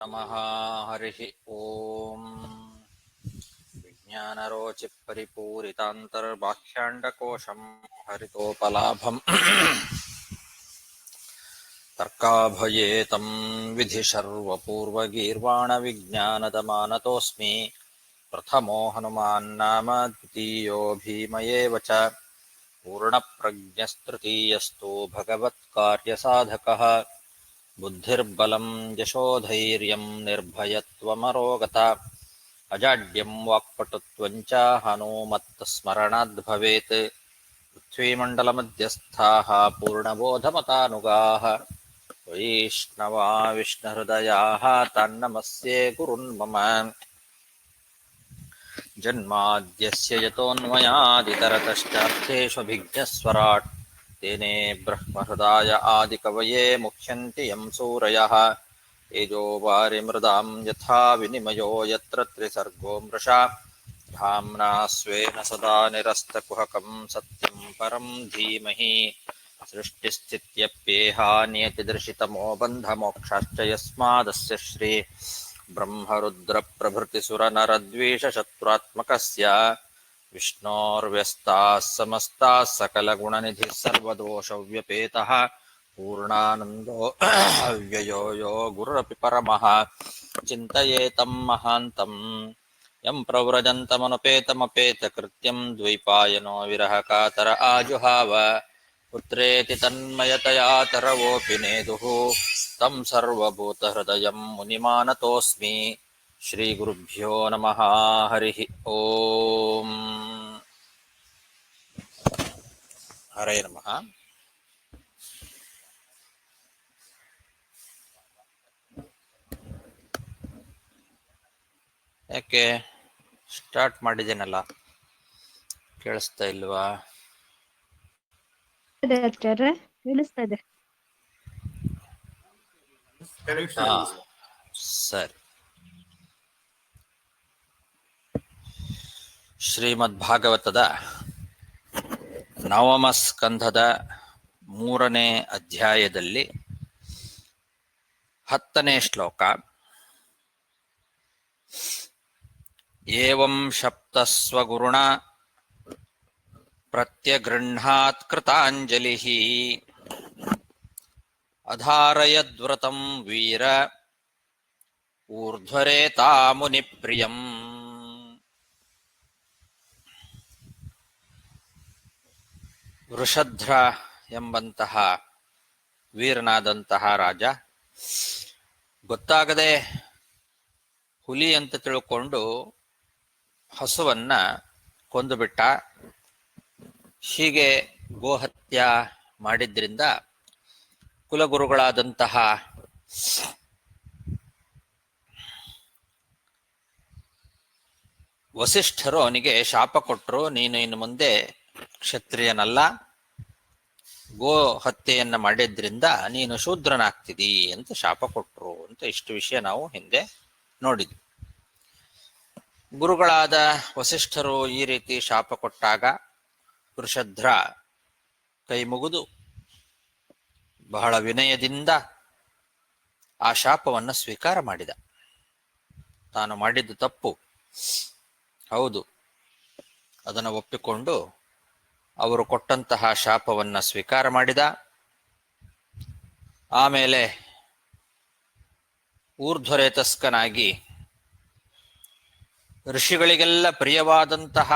ನಮಃ. ಹರಿಃ ಓಂ. ವಿಜ್ಞಾನರೋಚಿಪರಿಪೂರಿತಾಂತರ್ಬಾಹ್ಯಾಂಡಕೋಶಂ ಹರಿತೋಪಲಾಭಂ ತರ್ಕಾಭಯೇತಂ ವಿಧಿ ಸರ್ವಪೂರ್ವಗೀರ್ವಾಣವಿಜ್ಞಾನದಮಾನತೋऽಸ್ಮಿ. ಪ್ರಥಮೋ ಹನುಮಾನ್ ನಾಮ ದ್ವಿತೀಯೋ ಭೀಮಯೇವ ಚ. ಪೂರ್ಣಪ್ರಜ್ಞಸ್ತೃತೀಯಸ್ತು ಭಗವತ್ಕಾರ್ಯಸಾಧಕಃ. ಬುದ್ಧಿರ್ಬಲಂ ಯಶೋಧೈರ್ಯಂ ನಿರ್ಭಯತ್ವಮರೋಗತ. ಅಜಾಡ್ಯಂ ವಾಕ್ಪಟುತ್ವಂಚ ಹನುಮತ್ತಸ್ಮರಣಾದ್ ಭವೇತ್. ಪೃಥ್ವೀಮಂಡಲಮಧ್ಯಸ್ಥಾಃ ಪೂರ್ಣಬೋಧಮತಾನುಗಾಃ. ವೈಷ್ಣವಾ ವಿಷ್ಣುಹೃದಯಾಃ ತಾನ್ನಮಸ್ಯೆ ಗುರುನ್ ಮಮ. ಜನ್ಮಾದ್ಯಸ್ಯ ಯತೋನ್ಮಯಾದಿತರತಶ್ಚಾರ್ಥೇಷ್ವಭಿಜ್ಞಸ್ವರಾಟ್. ತೇನೇ ಬ್ರಹ್ಮಹೃದಾಯ ಆದಿಕವಯೇ ಮುಹ್ಯಂತಿ ಯಂ ಸೂರಯಃ. ತೇಜೋ ವಾರಿಮೃದಾಂ ಯಥಾ ವಿನಿಮಯೋ ಯತ್ರ ತ್ರಿಸರ್ಗೋ ಮೃಷಾ. ಧಾಮ್ನಾ ಸ್ವೇನ ಸದಾ ನಿರಸ್ತಕುಹಕಂ ಸತ್ಯಂ ಪರಂ ಧೀಮಹಿ. ಸೃಷ್ಟಿಸ್ಥಿತ್ಯಪ್ಯೇಹಾನಿಯತಿದರ್ಶಿತಮೋ ಬಂಧಮೋಕ್ಷಾಶ್ಚ ಯಸ್ಮಾದಸ್ಯ ಶ್ರೀ ಬ್ರಹ್ಮರುದ್ರಪ್ರಭೃತಿಸುರನರದ್ವೇಷಶತ್ರುತ್ಮಕಸ್ಯ ವಿಷ್ಣೋರ್ವ್ಯಸ್ತಾಃ ಸಮಸ್ತಾಃ ಸಕಲಗುಣನಿಧಿಃ ಸರ್ವದೋಷವ್ಯಪೇತಃ. ಪೂರ್ಣಾನಂದೋ ಅವ್ಯಯೋ ಯೋ ಗುರುರಪಿ ಪರಮಃ. ಚಿಂತಯೇತಂ ಮಹಾಂತಂ ಯಂ ಪ್ರವ್ರಜन्तಮನುಪೇತಮಪೇತಕೃತ್ಯಂ. ದ್ವೈಪಾಯನೋ ವಿರಹಕಾತರ ಆಜುಹಾವ. ಪುತ್ರೇತಿ ತನ್ಮಯತಯಾ ತರವೋಪಿ ನೇದುಃ. तं ಸರ್ವಭೂತಹೃದಯಂ ಮುನಿಮಾನತೋऽಸ್ಮಿ. ಶ್ರೀಗುರುಭ್ಯೋ ನಮಃ. ಹರಿಃ ಓಂ. ಹರೇ ನಮಃ. ಯಾಕೆ ಸ್ಟಾರ್ಟ್ ಮಾಡಿದ್ದೇನಲ್ಲ, ಕೇಳಿಸ್ತಾ ಇಲ್ವಾ? ಕೇಳಿಸ್ತಾ ಇದೆ. ಸರಿ. ಶ್ರೀಮದ್ ಭಾಗವತದ ನವಮ ಸ್ಕಂಧದ 3ನೇ ಅಧ್ಯಾಯದಲ್ಲಿ 10ನೇ ಶ್ಲೋಕ. ಏವಂ ಶಪ್ತಸ್ವಗುರುಣ ಪ್ರತ್ಯಗೃಹ್ಣಾತ್ ಕೃತಾಂಜಲಿಃ. ಅಧಾರಯದ್ವ್ರತಂ ವೀರ ಊರ್ಧ್ವರೇತಾ ಮುನಿಪ್ರಿಯಂ. ವೃಷಧ್ರ ಎಂಬಂತಹ ವೀರನಾದಂತಹ ರಾಜ ಗೊತ್ತಾಗದೆ ಹುಲಿ ಅಂತ ತಿಳ್ಕೊಂಡು ಹಸುವನ್ನ ಕೊಂದುಬಿಟ್ಟ. ಹೀಗೆ ಗೋಹತ್ಯ ಮಾಡಿದ್ರಿಂದ ಕುಲಗುರುಗಳಾದಂತಹ ವಸಿಷ್ಠರು ಅವನಿಗೆ ಶಾಪ ಕೊಟ್ಟರು. ನೀನು ಇನ್ನು ಮುಂದೆ ಕ್ಷತ್ರಿಯನಲ್ಲ, ಗೋ ಹತ್ಯೆಯನ್ನ ಮಾಡಿದ್ರಿಂದ ನೀನು ಶೂದ್ರನಾಗ್ತಿದಿ ಅಂತ ಶಾಪ ಕೊಟ್ಟರು ಅಂತ. ಇಷ್ಟು ವಿಷಯ ನಾವು ಹಿಂದೆ ನೋಡಿದ್ವಿ. ಗುರುಗಳಾದ ವಸಿಷ್ಠರು ಈ ರೀತಿ ಶಾಪ ಕೊಟ್ಟಾಗ ವೃಷಧ್ರ ಕೈ ಮುಗಿದು ಬಹಳ ವಿನಯದಿಂದ ಆ ಶಾಪವನ್ನು ಸ್ವೀಕಾರ ಮಾಡಿದ. ತಾನು ಮಾಡಿದ್ದು ತಪ್ಪು, ಹೌದು, ಅದನ್ನು ಒಪ್ಪಿಕೊಂಡು ಅವರು ಕೊಟ್ಟಂತಹ ಶಾಪವನ್ನು ಸ್ವೀಕಾರ ಮಾಡಿದ. ಆಮೇಲೆ ಊರ್ಧ್ವರೇತಸ್ಕನಾಗಿ ಋಷಿಗಳಿಗೆಲ್ಲ ಪ್ರಿಯವಾದಂತಹ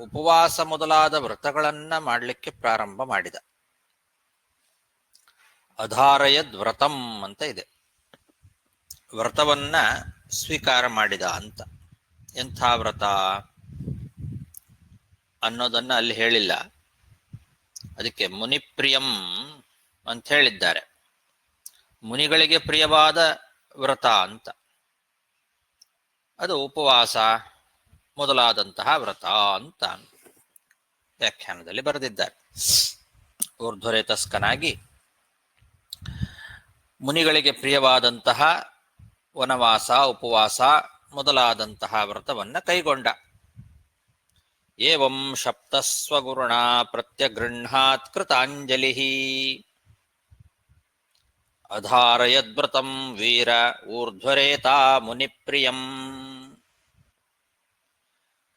ಉಪವಾಸ ಮೊದಲಾದ ವ್ರತಗಳನ್ನ ಮಾಡಲಿಕ್ಕೆ ಪ್ರಾರಂಭ ಮಾಡಿದ. ಅಧಾರಯದ್ ವ್ರತಂ ಅಂತ ಇದೆ. ವ್ರತವನ್ನ ಸ್ವೀಕಾರ ಮಾಡಿದ ಅಂತ. ಎಂಥ ವ್ರತ ಅನ್ನೋದನ್ನ ಅಲ್ಲಿ ಹೇಳಿಲ್ಲ. ಅದಕ್ಕೆ ಮುನಿಪ್ರಿಯಂ ಅಂತ ಹೇಳಿದ್ದಾರೆ. ಮುನಿಗಳಿಗೆ ಪ್ರಿಯವಾದ ವ್ರತ ಅಂತ. ಅದು ಉಪವಾಸ ಮೊದಲಾದಂತಹ ವ್ರತ ಅಂತ ವ್ಯಾಖ್ಯಾನದಲ್ಲಿ ಬರೆದಿದ್ದಾರೆ. ಊರ್ಧ್ವರೇತಸ್ಕನಾಗಿ ಮುನಿಗಳಿಗೆ ಪ್ರಿಯವಾದಂತಹ ವನವಾಸ, ಉಪವಾಸ ಮೊದಲಾದಂತಹ ವ್ರತವನ್ನ ಕೈಗೊಂಡ. ಏವಂ ಶಪ್ತಸ್ವಗುರುಣ ಪ್ರತ್ಯಗೃಹ್ಣಾತ್ ಕೃತಾಂಜಲಿ. ಅಧಾರಯದ್ವ್ರತಂ ವೀರ ಊರ್ಧ್ವರೇತಾ ಮುನಿಪ್ರಿಯಂ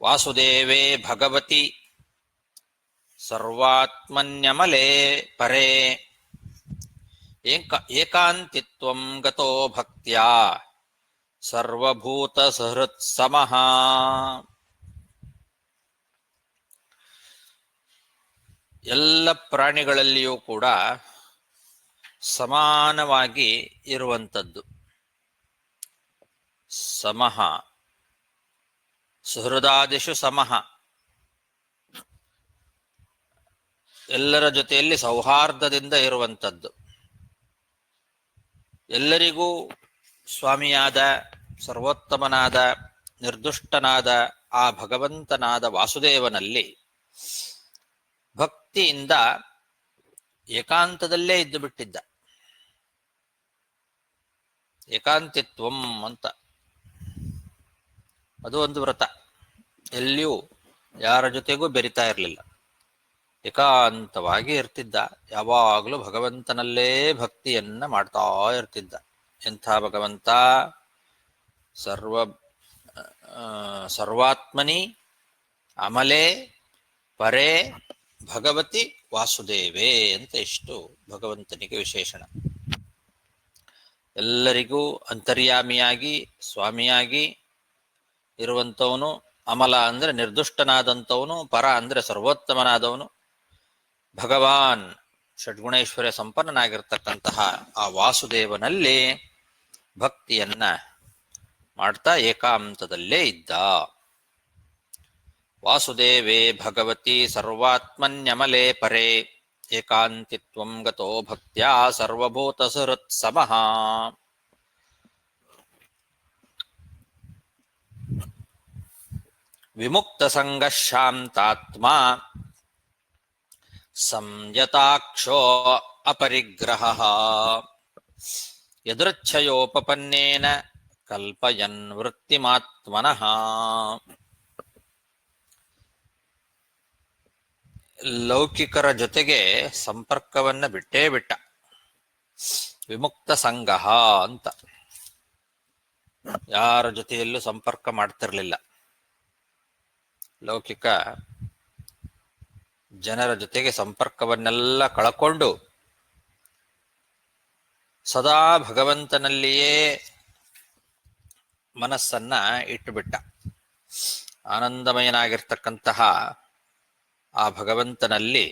ವಾಸುದೇವೇ ಭಗವತಿ ಸರ್ವಾತ್ಮನ್ಯಮಲೆ ಪರೇ ಏಕಾಂತಿತ್ವಂ ಗತೋ ಭಕ್ತ್ಯಾ ಸರ್ವಭೂತ ಸಹೃತ್ ಸಮಃ. ಎಲ್ಲ ಪ್ರಾಣಿಗಳಲ್ಲಿಯೂ ಕೂಡ ಸಮಾನವಾಗಿ ಇರುವಂಥದ್ದು. ಸಮಃ ಸುಹೃದಾದಿಷು ಸಮಃ, ಎಲ್ಲರ ಜೊತೆಯಲ್ಲಿ ಸೌಹಾರ್ದದಿಂದ ಇರುವಂಥದ್ದು. ಎಲ್ಲರಿಗೂ ಸ್ವಾಮಿಯಾದ ಸರ್ವೋತ್ತಮನಾದ ನಿರ್ದುಷ್ಟನಾದ ಆ ಭಗವಂತನಾದ ವಾಸುದೇವನಲ್ಲಿ ಭಕ್ತಿಯಿಂದ ಏಕಾಂತದಲ್ಲೇ ಇದ್ದು ಬಿಟ್ಟಿದ್ದ. ಏಕಾಂತಿತ್ವಂ ಅಂತ ಅದು ಒಂದು ವ್ರತ. ಎಲ್ಲಿಯೂ ಯಾರ ಜೊತೆಗೂ ಬೆರಿತಾ ಇರಲಿಲ್ಲ, ಏಕಾಂತವಾಗಿ ಇರ್ತಿದ್ದ. ಯಾವಾಗಲೂ ಭಗವಂತನಲ್ಲೇ ಭಕ್ತಿಯನ್ನ ಮಾಡ್ತಾ ಇರ್ತಿದ್ದ. ಎಂಥ ಭಗವಂತ? ಸರ್ವಾತ್ಮನಿ ಅಮಲೆ ಪರೇ ಭಗವತಿ ವಾಸುದೇವೇ ಅಂತ ಇಷ್ಟು ಭಗವಂತನಿಗೆ ವಿಶೇಷಣ. ಎಲ್ಲರಿಗೂ ಅಂತರ್ಯಾಮಿಯಾಗಿ ಸ್ವಾಮಿಯಾಗಿ ಇರುವಂಥವನು. ಅಮಲ ಅಂದ್ರೆ ನಿರ್ದುಷ್ಟನಾದಂಥವನು, ಪರ ಅಂದ್ರೆ ಸರ್ವೋತ್ತಮನಾದವನು. ಭಗವಾನ್ ಷಡ್ಗುಣೇಶ್ವರ್ಯ ಸಂಪನ್ನನಾಗಿರ್ತಕ್ಕಂತಹ ಆ ವಾಸುದೇವನಲ್ಲಿ ಭಕ್ತಿಯನ್ನ ಮಾಡ್ತಾ ಏಕಾಂತದಲ್ಲೇ ಇದ್ದ. ವಾಸುದೇವೇ ಭಗವತಿ ಸರ್ವಾತ್ಮನ್ಯಮಲೆ ಪರೇ ಏಕಾಂತಿತ್ವಂ ಗತೋ ಭಕ್ತ್ಯಾ ಸರ್ವಭೂತ ಸುಹೃತ್ ಸಮಃ. ವಿಮುಕ್ತ ಸಂಗ ಶಾಂತಾತ್ಮ ಸಂಯತಾಕ್ಷೋ ಅಪರಿಗ್ರಹಃ ಯದೃಚ್ಛಯೋಪಪನ್ನೇನ ಕಲ್ಪಯನ್ ವೃತ್ತಿಮಾತ್ಮನಃ. ಲೌಕಿಕರ ಜೊತೆಗೆ ಸಂಪರ್ಕವನ್ನ ಬಿಟ್ಟೇ ಬಿಟ್ಟ. ವಿಮುಕ್ತ ಸಂಘ ಅಂತ ಯಾರ ಜೊತೆಯಲ್ಲೂ ಸಂಪರ್ಕ ಮಾಡ್ತಿರ್ಲಿಲ್ಲ. ಲೌಕಿಕ ಜನರ ಜೊತೆಗೆ ಸಂಪರ್ಕವನ್ನೆಲ್ಲ ಕಳಕೊಂಡು ಸದಾ ಭಗವಂತನಲ್ಲಿಯೇ ಮನಸ್ಸನ್ನ ಇಟ್ಟುಬಿಟ್ಟ. ಆನಂದಮಯನಾಗಿರ್ತಕ್ಕಂತಹ ಆ ಭಗವಂತನಲ್ಲಿ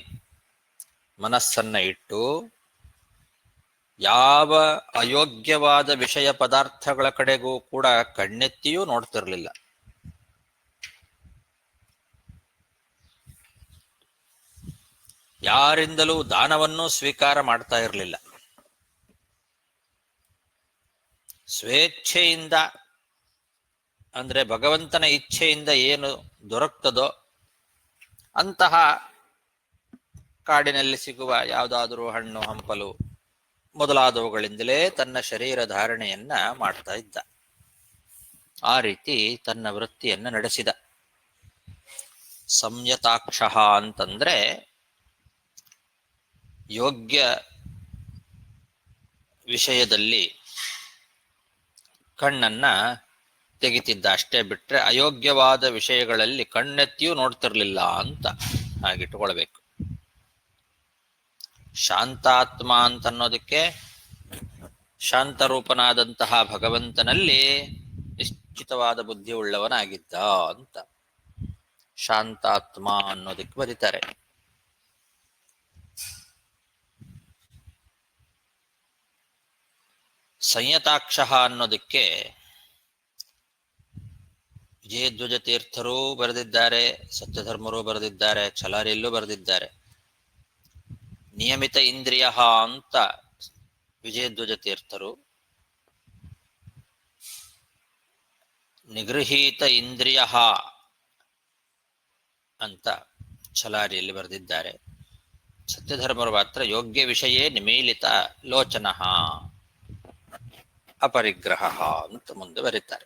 ಮನಸ್ಸನ್ನ ಇಟ್ಟು ಯಾವ ಅಯೋಗ್ಯವಾದ ವಿಷಯ ಪದಾರ್ಥಗಳ ಕಡೆಗೂ ಕೂಡ ಕಣ್ಣೆತ್ತಿಯೂ ನೋಡ್ತಿರ್ಲಿಲ್ಲ. ಯಾರಿಂದಲೂ ದಾನವನ್ನು ಸ್ವೀಕಾರ ಮಾಡ್ತಾ ಇರಲಿಲ್ಲ. ಸ್ವೇಚ್ಛೆಯಿಂದ ಅಂದ್ರೆ ಭಗವಂತನ ಇಚ್ಛೆಯಿಂದ ಏನು ದೊರಕ್ತದೋ ಅಂತಹ ಕಾಡಿನಲ್ಲಿ ಸಿಗುವ ಯಾವುದಾದರೂ ಹಣ್ಣು ಹಂಪಲು ಮೊದಲಾದವುಗಳಿಂದಲೇ ತನ್ನ ಶರೀರ ಧಾರಣೆಯನ್ನ ಮಾಡ್ತಾ ಇದ್ದ. ಆ ರೀತಿ ತನ್ನ ವೃತ್ತಿಯನ್ನ ನಡೆಸಿದ. ಸಂಯತಾಕ್ಷ ಅಂತಂದ್ರೆ ಯೋಗ್ಯ ವಿಷಯದಲ್ಲಿ ಕಣ್ಣನ್ನ ತೆಗಿತಿದ್ದ, ಅಷ್ಟೇ ಬಿಟ್ರೆ ಅಯೋಗ್ಯವಾದ ವಿಷಯಗಳಲ್ಲಿ ಕಣ್ಣೆತ್ತಿಯೂ ನೋಡ್ತಿರ್ಲಿಲ್ಲ ಅಂತ ಹಾಗಿಟ್ಟುಕೊಳ್ಬೇಕು. ಶಾಂತಾತ್ಮ ಅಂತನ್ನೋದಕ್ಕೆ ಶಾಂತರೂಪನಾದಂತಹ ಭಗವಂತನಲ್ಲಿ ನಿಶ್ಚಿತವಾದ ಬುದ್ಧಿ ಉಳ್ಳವನಾಗಿದ್ದ ಅಂತ ಶಾಂತಾತ್ಮ ಅನ್ನೋದಕ್ಕೆ ಬರೀತಾರೆ. ಸಂಯತಾಕ್ಷ ಅನ್ನೋದಕ್ಕೆ ವಿಜಯಧ್ವಜ ತೀರ್ಥರೂ ಬರೆದಿದ್ದಾರೆ, ಸತ್ಯಧರ್ಮರೂ ಬರೆದಿದ್ದಾರೆ, ಛಲಾರಿಯಲ್ಲೂ ಬರೆದಿದ್ದಾರೆ. ನಿಯಮಿತ ಇಂದ್ರಿಯ ಅಂತ ವಿಜಯಧ್ವಜ ತೀರ್ಥರು, ನಿಗೃಹೀತ ಇಂದ್ರಿಯ ಅಂತ ಛಲಾರಿಯಲ್ಲಿ ಬರೆದಿದ್ದಾರೆ. ಸತ್ಯಧರ್ಮರು ಮಾತ್ರ ಯೋಗ್ಯ ವಿಷಯೇ ನಿಮೀಲಿತ ಲೋಚನ ಅಪರಿಗ್ರಹ ಅಂತ ಮುಂದೆ ಬರೀತಾರೆ.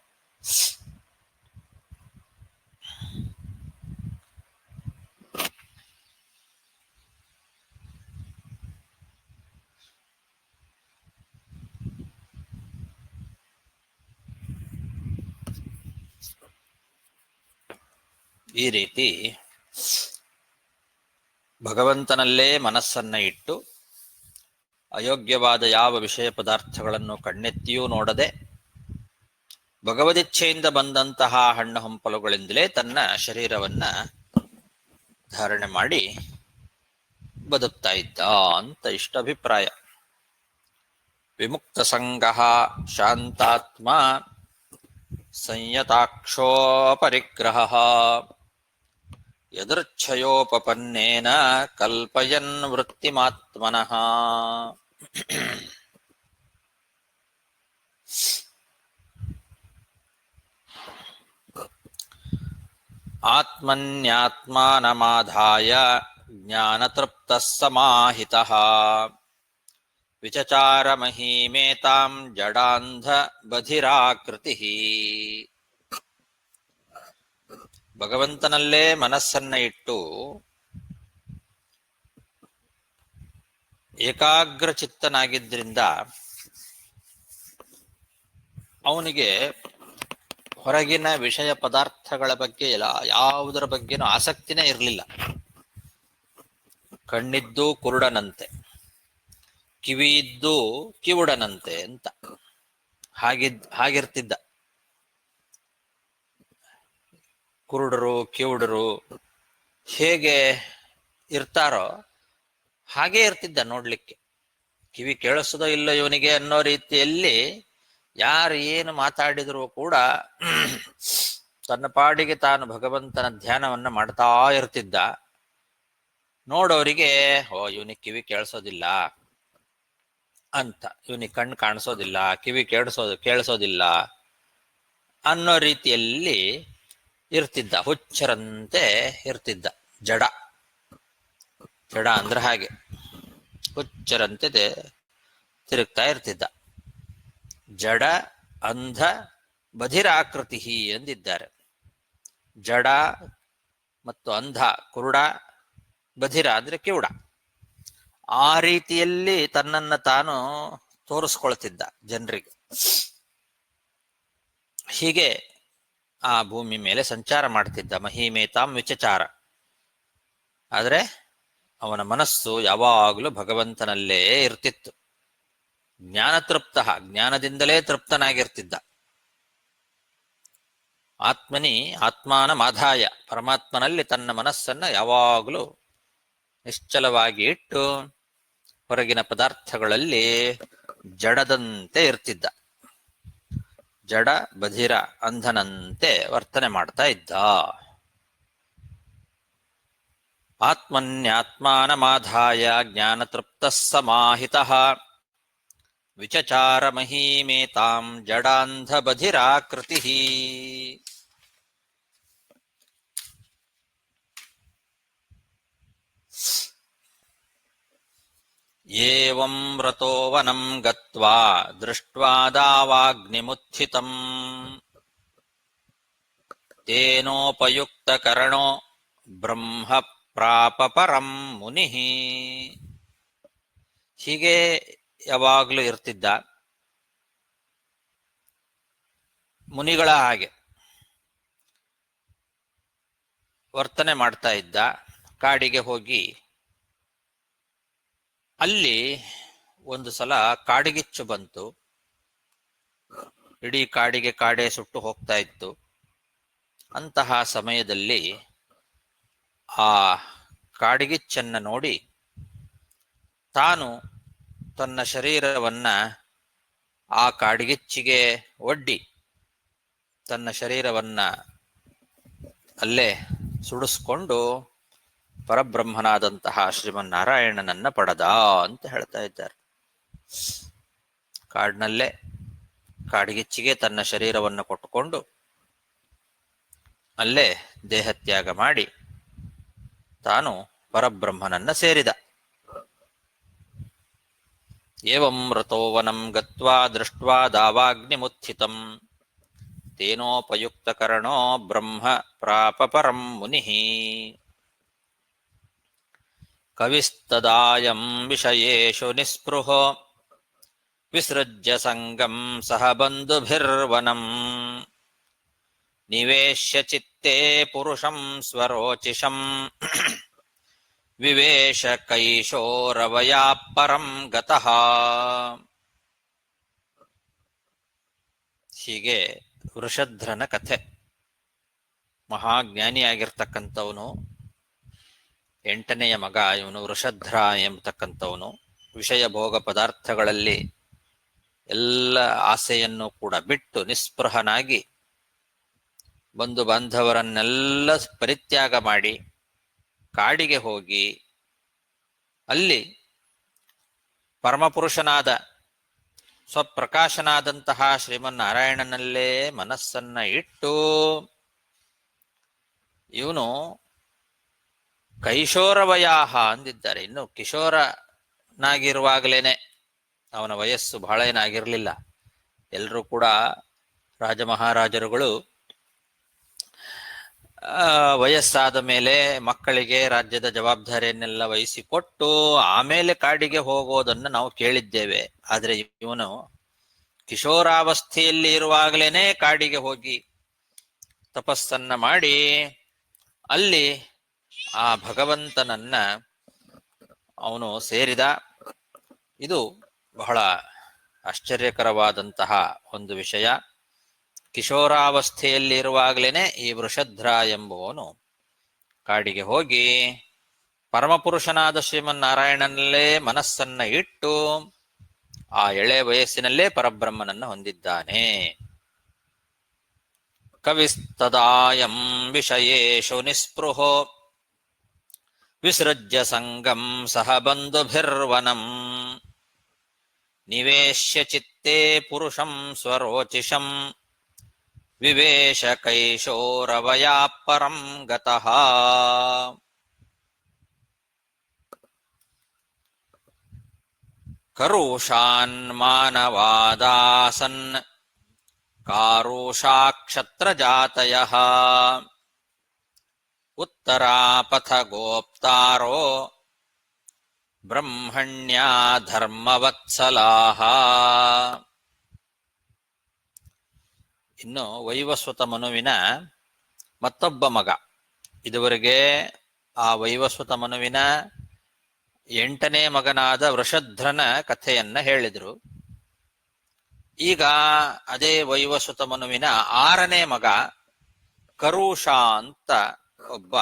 ಈ ರೀತಿ ಭಗವಂತನಲ್ಲೇ ಮನಸ್ಸನ್ನ ಇಟ್ಟು ಅಯೋಗ್ಯವಾದ ಯಾವ ವಿಷಯ ಪದಾರ್ಥಗಳನ್ನು ಕಣ್ಣೆತ್ತಿಯೂ ನೋಡದೆ ಭಗವದಿಚ್ಛೆಯಿಂದ ಬಂದಂತಹ ಹಣ್ಣು ಹಂಪಲುಗಳಿಂದಲೇ ತನ್ನ ಶರೀರವನ್ನ ಧಾರಣೆ ಮಾಡಿ ಬದುಕ್ತಾ ಇದ್ದ ಅಂತ ಇಷ್ಟ ಅಭಿಪ್ರಾಯ. ವಿಮುಕ್ತ ಸಂಗಃ ಶಾಂತಾತ್ಮ ಸಂಯತಾಕ್ಷೋ ಪರಿಗ್ರಹ ಯದೃಚ್ಛಯೋಪಪನ್ನೇನ ಕಲ್ಪಯನ್ ವೃತ್ತಿಮಾತ್ಮನಃ. ಆತ್ಮನ್ಯಾತ್ಮಾನಮಾಧಾಯ ಜ್ಞಾನತೃಪ್ತಃ ಸಮಾಹಿತಃ ವಿಚಚಾರ ಮಹೀಮೇತಾಂ ಜಡಾಂಧ ಬಧಿರಾಕೃತಿಃ. ಭಗವಂತನಲ್ಲೇ ಮನಸ್ಸನ್ನ ಇಟ್ಟು ಏಕಾಗ್ರ ಚಿತ್ತನಾಗಿದ್ದರಿಂದ ಅವನಿಗೆ ಹೊರಗಿನ ವಿಷಯ ಪದಾರ್ಥಗಳ ಬಗ್ಗೆ ಯಾವುದರ ಬಗ್ಗೆನೂ ಆಸಕ್ತಿನೇ ಇರಲಿಲ್ಲ. ಕಣ್ಣಿದ್ದು ಕುರುಡನಂತೆ, ಕಿವಿಯಿದ್ದು ಕಿವುಡನಂತೆ ಅಂತ ಹಾಗಿರ್ತಿದ್ದ. ಕುರುಡರು ಕಿವುಡರು ಹೇಗೆ ಇರ್ತಾರೋ ಹಾಗೇ ಇರ್ತಿದ್ದ ನೋಡ್ಲಿಕ್ಕೆ. ಕಿವಿ ಕೇಳಿಸೋದೋ ಇಲ್ಲ ಇವನಿಗೆ ಅನ್ನೋ ರೀತಿಯಲ್ಲಿ ಯಾರು ಏನು ಮಾತಾಡಿದರೂ ಕೂಡ ತನ್ನ ಪಾಡಿಗೆ ತಾನು ಭಗವಂತನ ಧ್ಯಾನವನ್ನ ಮಾಡ್ತಾ ಇರ್ತಿದ್ದ. ನೋಡೋರಿಗೆ ಇವನಿಗೆ ಕಿವಿ ಕೇಳಿಸೋದಿಲ್ಲ ಅಂತ, ಇವನಿಗೆ ಕಣ್ಣು ಕಾಣಿಸೋದಿಲ್ಲ, ಕಿವಿ ಕೇಳಿಸೋದಿಲ್ಲ ಅನ್ನೋ ರೀತಿಯಲ್ಲಿ ಇರ್ತಿದ್ದ. ಹುಚ್ಚರಂತೆ ಇರ್ತಿದ್ದ. ಜಡ ಅಂದ್ರೆ ಹಾಗೆ ಹುಚ್ಚರಂತೆ ತಿರುಗ್ತಾ ಇರ್ತಿದ್ದ. ಜಡ ಅಂಧ ಬಧಿರಾಕೃತಿ ಎಂದಿದ್ದಾರೆ. ಜಡ ಮತ್ತು ಅಂಧ, ಕುರುಡ, ಬಧಿರ ಅಂದ್ರೆ ಕಿವುಡ. ಆ ರೀತಿಯಲ್ಲಿ ತನ್ನನ್ನ ತಾನು ತೋರಿಸ್ಕೊಳ್ತಿದ್ದ ಜನರಿಗೆ. ಹೀಗೆ ಆ ಭೂಮಿ ಮೇಲೆ ಸಂಚಾರ ಮಾಡ್ತಿದ್ದ. ಮಹಿಮೇತಾಂ ವಿಚಚಾರ. ಆದ್ರೆ ಅವನ ಮನಸ್ಸು ಯಾವಾಗಲೂ ಭಗವಂತನಲ್ಲೇ ಇರ್ತಿತ್ತು. ಜ್ಞಾನತೃಪ್ತ, ಜ್ಞಾನದಿಂದಲೇ ತೃಪ್ತನಾಗಿರ್ತಿದ್ದ. ಆತ್ಮಾನಮಾಧಾಯ, ಪರಮಾತ್ಮನಲ್ಲಿ ತನ್ನ ಮನಸ್ಸನ್ನ ಯಾವಾಗಲೂ ನಿಶ್ಚಲವಾಗಿ ಇಟ್ಟು ಹೊರಗಿನ ಪದಾರ್ಥಗಳಲ್ಲಿ ಜಡದಂತೆ ಇರ್ತಿದ್ದ. ಜಡ ಬಧಿರ ಅಂಧನಂತೆ ವರ್ತನೆ ಮಾಡ್ತಾ ಇದ್ದ. ಆತ್ಮನ್ಯಾತ್ಮಾನಮಾಧಾಯ ಜ್ಞಾನತೃಪ್ತಃ ಸಮಾಹಿತಃ ವಿಚಚಾರ ಮಹೀಮೇತಾಂ ಜಡಾಂಧ ಬಧಿರಾಕೃತಿ. ಏವಂ ರತೋ ವನಂ ಗತ್ವಾ ದೃಷ್ಟ್ವಾ ದಾವಾಗ್ನಿಮುತ್ಥಿತಂ ತೇನೋಪಯುಕ್ತಕರಣೋ ಬ್ರಹ್ಮ ಪ್ರಾಪ ಪರಂ ಮುನಿಃ. ಹೀಗೆ ಯಾವಾಗಲೂ ಇರ್ತಿದ್ದ. ಮುನಿಗಳ ಹಾಗೆ ವರ್ತನೆ ಮಾಡ್ತಾ ಇದ್ದ. ಕಾಡಿಗೆ ಹೋಗಿ ಅಲ್ಲಿ ಒಂದು ಸಲ ಕಾಡಿಗಿಚ್ಚು ಬಂತು. ಇಡೀ ಕಾಡೇ ಸುಟ್ಟು ಹೋಗ್ತಾ ಇತ್ತು. ಅಂತಹ ಸಮಯದಲ್ಲಿ ಆ ಕಾಡಿಗಿಚ್ಚನ್ನ ನೋಡಿ ತಾನು ತನ್ನ ಶರೀರವನ್ನ ಆ ಕಾಡಿಗಿಚ್ಚಿಗೆ ಒಡ್ಡಿ ತನ್ನ ಶರೀರವನ್ನ ಅಲ್ಲೇ ಸುಡಿಸ್ಕೊಂಡು ಪರಬ್ರಹ್ಮನಾದಂತಹ ಶ್ರೀಮನ್ನಾರಾಯಣನನ್ನ ಪಡೆದ ಅಂತ ಹೇಳ್ತಾ ಇದ್ದಾರೆ. ಕಾಡಿನಲ್ಲೇ ಕಾಡಿಗಿಚ್ಚಿಗೆ ತನ್ನ ಶರೀರವನ್ನು ಕೊಟ್ಟುಕೊಂಡು ಅಲ್ಲೇ ದೇಹತ್ಯಾಗ ಮಾಡಿ ತಾನು ಪರಬ್ರಹ್ಮನನ್ನ ಸೇರಿದ. ಏವಂ ರತೋ ವನಂ ಗತ್ವಾ ದೃಷ್ಟ್ವಾ ದಾವಾಗ್ನಿಮುತ್ಥಿತಂ ತೇನೋಪಯುಕ್ತಕರಣೋ ಬ್ರಹ್ಮ ಪ್ರಾಪ ಪರಂ ಮುನಿಃ. ಕವಿಸ್ತದಾಯಂ ವಿಷಯೇಷು ನಿಸ್ಪೃಹೋ ವಿಸೃಜ್ಯ ಸಂಗಂ ಸಹ ಬಂಧುಭಿರ್ವನಂ ನಿವೇಶ್ಯ ಚಿತ್ತೇಂದ್ರಿಯಾರ್ಥಾನ್ ಚಿತ್ತೇ ಪುರುಷಂ ಸ್ವರೋಚಿಷಂ ವಿವೇಶ ಕೈಶೋರವಯಾ ಪರಂ ಗತಃ. ಹೀಗೆ ವೃಷಧ್ರನ ಕಥೆ. ಮಹಾಜ್ಞಾನಿಯಾಗಿರ್ತಕ್ಕಂಥವನು, 8ನೆಯ ಮಗ ಇವನು ವೃಷಧ್ರ ಎಂಬತಕ್ಕಂಥವನು. ವಿಷಯ ಭೋಗ ಪದಾರ್ಥಗಳಲ್ಲಿ ಎಲ್ಲ ಆಸೆಯನ್ನು ಕೂಡ ಬಿಟ್ಟು ನಿಸ್ಪೃಹನಾಗಿ ಬಂಧು ಬಾಂಧವರನ್ನೆಲ್ಲ ಪರಿತ್ಯಾಗ ಮಾಡಿ ಕಾಡಿಗೆ ಹೋಗಿ ಅಲ್ಲಿ ಪರಮಪುರುಷನಾದ ಸ್ವಪ್ರಕಾಶನಾದಂತಹ ಶ್ರೀಮನ್ನಾರಾಯಣನಲ್ಲೇ ಮನಸ್ಸನ್ನ ಇಟ್ಟು ಇವನು ಕೈಶೋರವಯಾಹ ಅಂದಿದ್ದಾರೆ. ಇನ್ನು ಕಿಶೋರನಾಗಿರುವಾಗಲೇನೆ, ಅವನ ವಯಸ್ಸು ಬಹಳ ಏನಾಗಿರಲಿಲ್ಲ. ಎಲ್ಲರೂ ಕೂಡ ರಾಜಮಹಾರಾಜರುಗಳು ವಯಸ್ಸಾದ ಮೇಲೆ ಮಕ್ಕಳಿಗೆ ರಾಜ್ಯದ ಜವಾಬ್ದಾರಿಯನ್ನೆಲ್ಲ ವಹಿಸಿಕೊಟ್ಟು ಆಮೇಲೆ ಕಾಡಿಗೆ ಹೋಗೋದನ್ನು ನಾವು ಕೇಳಿದ್ದೇವೆ. ಆದರೆ ಇವನು ಕಿಶೋರಾವಸ್ಥೆಯಲ್ಲಿ ಇರುವಾಗಲೇನೆ ಕಾಡಿಗೆ ಹೋಗಿ ತಪಸ್ಸನ್ನ ಮಾಡಿ ಅಲ್ಲಿ ಆ ಭಗವಂತನನ್ನ ಅವನು ಸೇರಿದ. ಇದು ಬಹಳ ಆಶ್ಚರ್ಯಕರವಾದಂತಹ ಒಂದು ವಿಷಯ. ಕಿಶೋರಾವಸ್ಥೆಯಲ್ಲಿರುವಾಗಲೇನೆ ಈ ವೃಷಧ್ರ ಎಂಬುವನು ಕಾಡಿಗೆ ಹೋಗಿ ಪರಮಪುರುಷನಾದ ಶ್ರೀಮನ್ನಾರಾಯಣನಲ್ಲೇ ಮನಸ್ಸನ್ನ ಇಟ್ಟು ಆ ಎಳೆ ವಯಸ್ಸಿನಲ್ಲೇ ಪರಬ್ರಹ್ಮನನ್ನ ಹೊಂದಿದ್ದಾನೆ. ಕವಿಸ್ತದಾಯಂ ವಿಷಯೇಷು ನಿಸ್ಪೃಹೋ ವಿಸೃಜ್ಯ ಸಂಗಂ ಸಹ ಬಂಧುಭಿರ್ವನಂ ನಿವೇಶ್ಯ ಚಿತ್ತೇ ಪುರುಷಂ ಸ್ವರೋಚಿಷಂ ವಿವೇಶ ಕೈಶೋರವಯಾ ಪರಂ ಗತಃ. ಕರುಷಾನ್ ಮಾನವಾದಾಸನ್ ಕಾರುಷಾ ಕ್ಷತ್ರಜಾತಯಃ ಉತ್ತರಾಪಥ ಗೋಪ್ತಾರೋ ಬ್ರಹ್ಮಣ್ಯಾ ಧರ್ಮವತ್ಸಲಾಹ. ಇನ್ನು ವೈವಸ್ವತ ಮನುವಿನ ಮತ್ತೊಬ್ಬ ಮಗ. ಇದುವರೆಗೆ ಆ ವೈವಸ್ವತ ಮನುವಿನ 8ನೇ ಮಗನಾದ ವೃಷಧ್ರನ ಕಥೆಯನ್ನ ಹೇಳಿದ್ರು. ಈಗ ಅದೇ ವೈವಸ್ವತ ಮನುವಿನ 6ನೇ ಮಗ ಕರುಷ ಅಂತ ಒಬ್ಬ,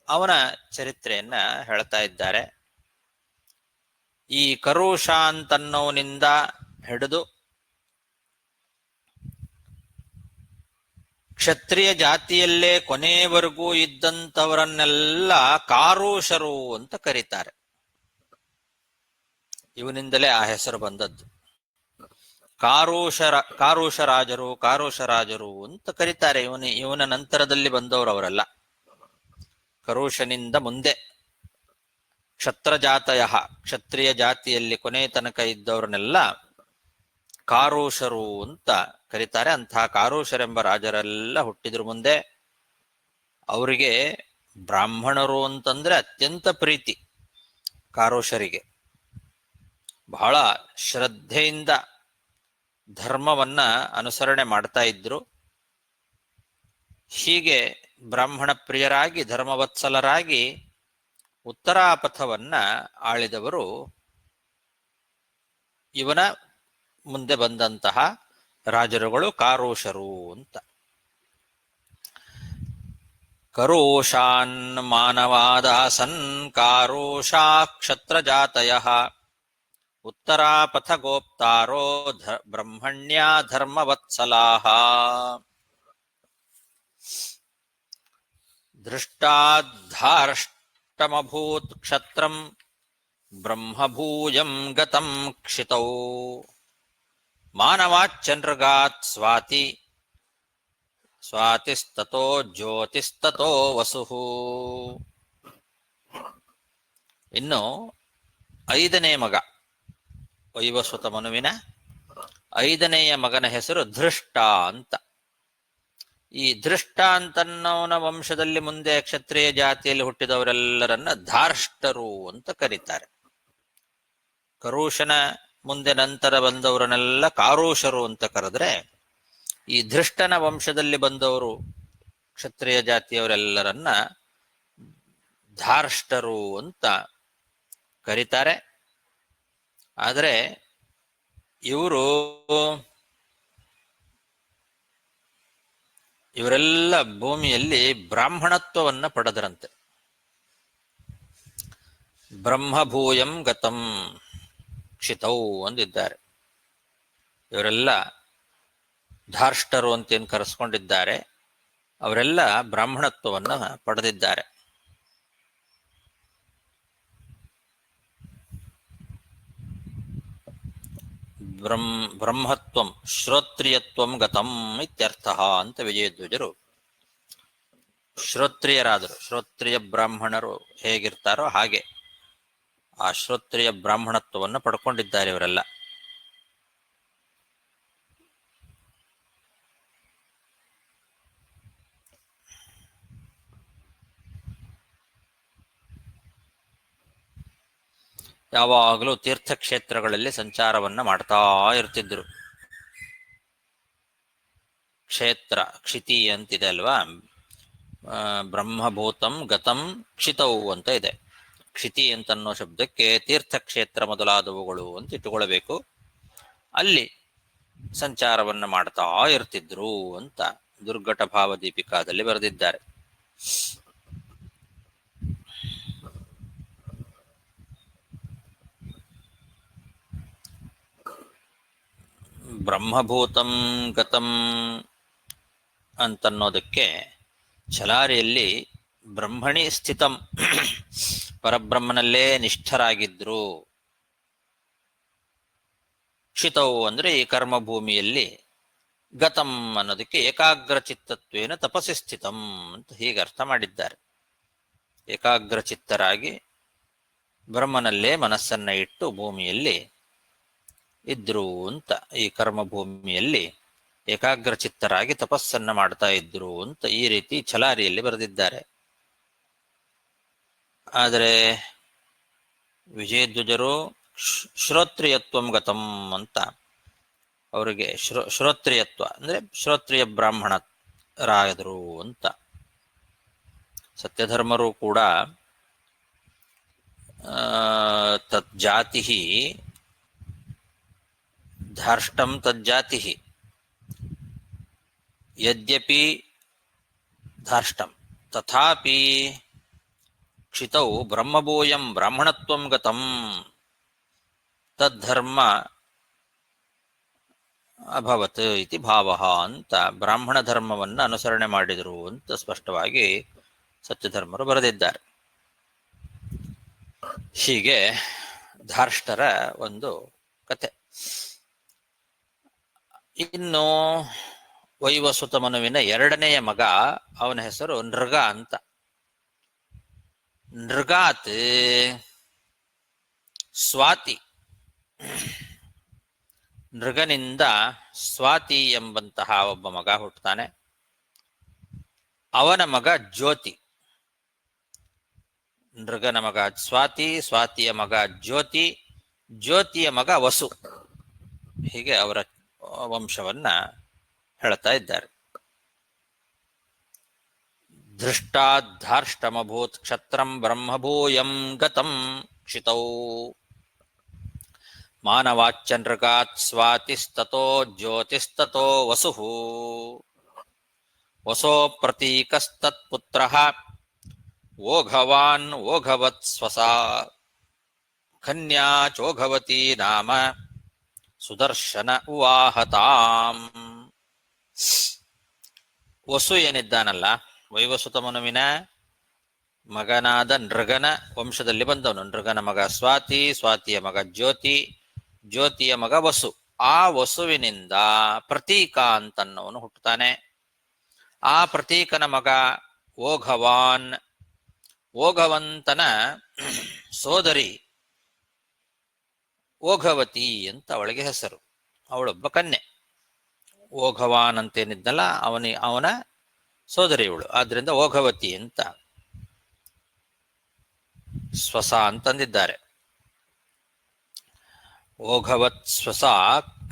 ಅವನ ಚರಿತ್ರೆಯನ್ನ ಹೇಳ್ತಾ ಇದ್ದಾರೆ. ಈ ಕರುಷ ಅಂತನ್ನೋನಿಂದ ಹಿಡಿದು ಕ್ಷತ್ರಿಯ ಜಾತಿಯಲ್ಲೇ ಕೊನೆಯವರೆಗೂ ಇದ್ದಂಥವರನ್ನೆಲ್ಲ ಕಾರುಷರು ಅಂತ ಕರೀತಾರೆ. ಇವನಿಂದಲೇ ಆ ಹೆಸರು ಬಂದದ್ದು. ಕಾರುಷರಾಜರು ಅಂತ ಕರೀತಾರೆ. ಇವನ ನಂತರದಲ್ಲಿ ಬಂದವರು ಅವರೆಲ್ಲ. ಕರುಷನಿಂದ ಮುಂದೆ ಕ್ಷತ್ರಜಾತಯ, ಕ್ಷತ್ರಿಯ ಜಾತಿಯಲ್ಲಿ ಕೊನೆ ತನಕ ಇದ್ದವ್ರನ್ನೆಲ್ಲ ಕಾರುಷರು ಅಂತ ಕರೀತಾರೆ. ಅಂತಹ ಕಾರುಷರೆಂಬ ರಾಜರೆಲ್ಲ ಹುಟ್ಟಿದ್ರು ಮುಂದೆ. ಅವರಿಗೆ ಬ್ರಾಹ್ಮಣರು ಅಂತಂದ್ರೆ ಅತ್ಯಂತ ಪ್ರೀತಿ. ಕಾರುಷರಿಗೆ ಬಹಳ ಶ್ರದ್ಧೆಯಿಂದ ಧರ್ಮವನ್ನ ಅನುಸರಣೆ ಮಾಡ್ತಾ ಇದ್ರು. ಹೀಗೆ ಬ್ರಾಹ್ಮಣ ಪ್ರಿಯರಾಗಿ ಧರ್ಮವತ್ಸಲರಾಗಿ ಉತ್ತರಾಪಥವನ್ನ ಆಳಿದವರು ಇವನ ಮುಂದೆ ಬಂದಂತಹ ರಾಜರುಗಳು ಕಾರುಷರು ಅಂತ. ಕರುಷಾನ್ ಮಾನವಾದಾಸನ್ ಕಾರುಷಾ ಕ್ಷತ್ರಜಾತಯಃ ಉತ್ತರಾಪಥ ಗೋಪ್ತಾರೋ ಬ್ರಹ್ಮಣ್ಯಾ ಧರ್ಮವತ್ಸಲಾಹ. ದೃಷ್ಟಾದ್ಧಾರ್ಷ್ಟಮಭೂತ್ ಕ್ಷತ್ರಂ ಬ್ರಹ್ಮಭೂಯಂ ಗತಂ ಕ್ಷಿತೌ ಮಾನವಾಚ್ಚನೃಗಾತ್ ಸ್ವಾತಿಸ್ತತೋ ಜ್ಯೋತಿಸ್ತತೋ ವಸುಃ. ಇನ್ನು 5ನೇ ಮಗ, ವೈವಸ್ವತ ಮನುವಿನ 5ನೆಯ ಮಗನ ಹೆಸರು ಧೃಷ್ಟ ಅಂತ. ಈ ಧೃಷ್ಟ ಅಂತನ್ನವನ ವಂಶದಲ್ಲಿ ಮುಂದೆ ಕ್ಷತ್ರಿಯ ಜಾತಿಯಲ್ಲಿ ಹುಟ್ಟಿದವರೆಲ್ಲರನ್ನ ಧಾರ್ಷ್ಟರು ಅಂತ ಕರೀತಾರೆ. ಕರುಷನ ಮುಂದೆ ನಂತರ ಬಂದವರನ್ನೆಲ್ಲ ಕಾರುಷರು ಅಂತ ಕರೆದ್ರೆ, ಈ ಧೃಷ್ಟನ ವಂಶದಲ್ಲಿ ಬಂದವರು ಕ್ಷತ್ರಿಯ ಜಾತಿಯವರೆಲ್ಲರನ್ನ ಧಾರ್ಷ್ಟರು ಅಂತ ಕರೀತಾರೆ. ಆದರೆ ಇವರೆಲ್ಲ ಭೂಮಿಯಲ್ಲಿ ಬ್ರಾಹ್ಮಣತ್ವವನ್ನ ಪಡೆದರಂತೆ. ಬ್ರಹ್ಮಭೂಯಂ ಗತಂ ಕ್ಷಿತೌ ಅಂದಿದ್ದಾರೆ. ಇವರೆಲ್ಲ ಧಾರ್ಷ್ಟರು ಅಂತೇನು ಕರೆಸ್ಕೊಂಡಿದ್ದಾರೆ, ಅವರೆಲ್ಲ ಬ್ರಾಹ್ಮಣತ್ವವನ್ನ ಪಡೆದಿದ್ದಾರೆ. ಬ್ರಹ್ಮತ್ವಂ ಶ್ರೋತ್ರಿಯತ್ವಂ ಗತಂ ಇತ್ಯರ್ಥ ಅಂತ ವಿಜಯಧ್ವಜರು ಶ್ರೋತ್ರಿಯರಾದರು. ಶ್ರೋತ್ರಿಯ ಬ್ರಾಹ್ಮಣರು ಹೇಗಿರ್ತಾರೋ ಹಾಗೆ ಆ ಶ್ರೋತ್ರಿಯ ಬ್ರಾಹ್ಮಣತ್ವವನ್ನು ಪಡ್ಕೊಂಡಿದ್ದಾರೆ ಇವರೆಲ್ಲ. ಯಾವಾಗಲೂ ತೀರ್ಥಕ್ಷೇತ್ರಗಳಲ್ಲಿ ಸಂಚಾರವನ್ನ ಮಾಡ್ತಾ ಇರ್ತಿದ್ರು. ಕ್ಷೇತ್ರ ಕ್ಷಿತಿ ಅಂತಿದೆ ಅಲ್ವಾ, ಬ್ರಹ್ಮಭೂತಂ ಗತಂ ಕ್ಷಿತವು ಅಂತ ಇದೆ. ಕ್ಷಿತಿ ಅಂತನ್ನೋ ಶಬ್ದಕ್ಕೆ ತೀರ್ಥಕ್ಷೇತ್ರ ಮೊದಲಾದವುಗಳು ಅಂತ ಇಟ್ಟುಕೊಳ್ಳಬೇಕು. ಅಲ್ಲಿ ಸಂಚಾರವನ್ನ ಮಾಡ್ತಾ ಇರ್ತಿದ್ರು ಅಂತ ದುರ್ಘಟ ಭಾವದೀಪಿಕಾದಲ್ಲಿ ಬರೆದಿದ್ದಾರೆ. ಬ್ರಹ್ಮಭೂತಂ ಗತಂ ಅಂತನ್ನೋದಕ್ಕೆ ಛಲಾರಿಯಲ್ಲಿ ಬ್ರಹ್ಮಣಿ ಸ್ಥಿತಂ, ಪರಬ್ರಹ್ಮನಲ್ಲೇ ನಿಷ್ಠರಾಗಿದ್ರು. ಕ್ಷಿತವು ಅಂದ್ರೆ ಈ ಕರ್ಮಭೂಮಿಯಲ್ಲಿ, ಗತಂ ಅನ್ನೋದಕ್ಕೆ ಏಕಾಗ್ರ ಚಿತ್ತತ್ವೇನ ತಪಸ್ಸಿ ಸ್ಥಿತಂ ಅಂತ ಹೀಗೆ ಅರ್ಥ ಮಾಡಿದ್ದಾರೆ. ಏಕಾಗ್ರ ಚಿತ್ತರಾಗಿ ಬ್ರಹ್ಮನಲ್ಲೇ ಮನಸ್ಸನ್ನ ಇಟ್ಟು ಭೂಮಿಯಲ್ಲಿ ಇದ್ರು ಅಂತ, ಈ ಕರ್ಮಭೂಮಿಯಲ್ಲಿ ಏಕಾಗ್ರ ಚಿತ್ತರಾಗಿ ತಪಸ್ಸನ್ನ ಮಾಡ್ತಾ ಇದ್ರು ಅಂತ ಈ ರೀತಿ ಛಲಾರಿಯಲ್ಲಿ ಬರೆದಿದ್ದಾರೆ. ಆದರೆ ವಿಜಯಧ್ವಜರು ಶ್ರೋತ್ರಿಯತ್ವಂ ಗತಂ ಅಂತ, ಅವರಿಗೆ ಶ್ರೋತ್ರಿಯತ್ವ ಅಂದ್ರೆ ಶ್ರೋತ್ರಿಯ ಬ್ರಾಹ್ಮಣರಾದರು ಅಂತ. ಸತ್ಯಧರ್ಮರು ಕೂಡ ತಜ್ಜಾತಿ ಧಾರ್ಷ್ಟಂ ತಜ್ಜಾತಿ ಯದ್ಯಪಿ ಧಾರ್ಷ್ಟಂ ತಥಾಪಿ ಕ್ಷಿತೌ ಬ್ರಹ್ಮಭೂಯಂ ಬ್ರಾಹ್ಮಣತ್ವಂ ಗತಂ ತದ್ಧರ್ಮ ಅಭವತ್ ಇತಿ ಭಾವಃ ಅಂತ, ಬ್ರಾಹ್ಮಣ ಧರ್ಮವನ್ನು ಅನುಸರಣೆ ಮಾಡಿದರು ಅಂತ ಸ್ಪಷ್ಟವಾಗಿ ಸತ್ಯಧರ್ಮರು ಬರೆದಿದ್ದಾರೆ. ಹೀಗೆ ಧಾರ್ಷ್ಟರ ಒಂದು ಕಥೆ. ಇನ್ನು ವೈವಸುತ ಮನುವಿನ ಎರಡನೆಯ ಮಗ, ಅವನ ಹೆಸರು ನೃಗ ಅಂತ. ನೃಗಾತ್ ಸ್ವಾತಿ, ನೃಗನಿಂದ ಸ್ವಾತಿ ಎಂಬಂತಹ ಒಬ್ಬ ಮಗ ಹುಟ್ಟುತ್ತಾನೆ. ಅವನ ಮಗ ಜ್ಯೋತಿ. ನೃಗನ ಮಗ ಸ್ವಾತಿ, ಸ್ವಾತಿಯ ಮಗ ಜ್ಯೋತಿ, ಜ್ಯೋತಿಯ ಮಗ ವಸು. ಹೀಗೆ ಅವರ ವಂಶವನ್ನ ಹೇಳ್ತಾ ಇದ್ದಾರೆ. ದೃಷ್ಟಾಧಾರ್ಷ್ಟಮಭೂತ್ ಕ್ಷತ್ರಂ ಬ್ರಹ್ಮಭೂಯಂ ಗತಂ ಕ್ಷಿತೌ ಮಾನವಾಚ್ಚ ನೃಗಾತ್ ಸ್ವಾತಿಸ್ತತೋ ಜ್ಯೋತಿಸ್ತತೋ ವಸುಃ ವಸೋ ಪ್ರತೀಕಸ್ತತ್ಪುತ್ರಃ ಓಘವಾನ್ ಓಘವತ್ ಸ್ವಸಾ ಕನ್ಯಾ ಚೋಘವತಿ ನಾಮ ಸುದರ್ಶನ ಉವಾಹತಾಂ. ವಸು ಏನಿದ್ದಾನಲ್ಲ, ವೈವಸುತ ಮನುವಿನ ಮಗನಾದ ನೃಗನ ವಂಶದಲ್ಲಿ ಬಂದವನು. ನೃಗನ ಮಗ ಸ್ವಾತಿ, ಸ್ವಾತಿಯ ಮಗ ಜ್ಯೋತಿ, ಜ್ಯೋತಿಯ ಮಗ ವಸು. ಆ ವಸುವಿನಿಂದ ಪ್ರತೀಕ ಅಂತನ್ನವನು ಹುಟ್ಟುತ್ತಾನೆ. ಆ ಪ್ರತೀಕನ ಮಗ ಓಘವಾನ್, ಓಘವಂತನ ಸೋದರಿ ಓಘವತಿ ಅಂತ ಅವಳಿಗೆ ಹೆಸರು. ಅವಳೊಬ್ಬ ಕನ್ಯೆ. ಓಘವಾನ್ ಅಂತೇನಿದ್ದಲ್ಲ ಅವನ ಸೋದರಿ ಇವಳು, ಆದ್ರಿಂದ ಓಘವತಿ ಅಂತ ಸ್ವಸ ಅಂತಂದಿದ್ದಾರೆ. ಓಘವತ್ ಸ್ವಸ